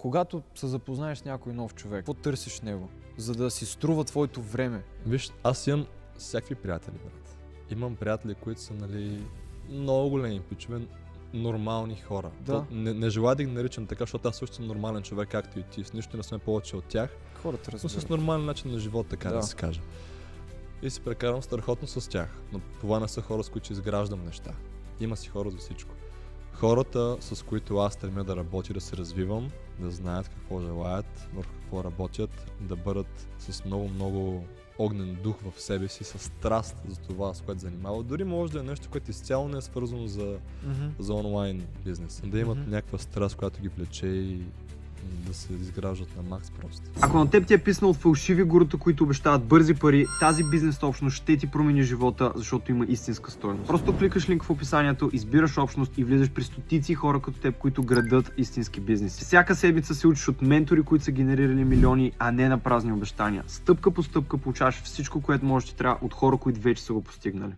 Когато се запознаеш с някой нов човек, какво търсиш него, за да си струва твоето време? Виж, аз имам всякакви приятели, брат. Имам приятели, които са, нали, много големи пичове, нормални хора. Да. Не желая да ги наричам така, защото аз също съм нормален човек, както и ти. С нищо не сме повече от тях, Хората но разбират. с нормален начин на живот, така да се каже. И се прекарвам страхотно с тях, но това не са хора, с които изграждам неща. Има си хора за всичко. Хората, с които аз стремя да работя, да се развивам, да знаят какво желаят, върху какво работят, да бъдат с много огнен дух в себе си, с страст за това, с което занимават. Дори може да е нещо, което изцяло не е свързано за онлайн бизнес. Да имат някаква страст, която ги влече и да се изграждат на макс просто. Ако на теб ти е писнал от фалшиви гурута, които обещават бързи пари, тази бизнес общност ще ти промени живота, защото има истинска стойност. Просто кликаш линк в описанието, избираш общност и влизаш при стотици хора като теб, които градат истински бизнес. Всяка седмица се учиш от ментори, които са генерирали милиони, а не на празни обещания. Стъпка по стъпка получаваш всичко, което може да ти трябва от хора, които вече са го постигнали.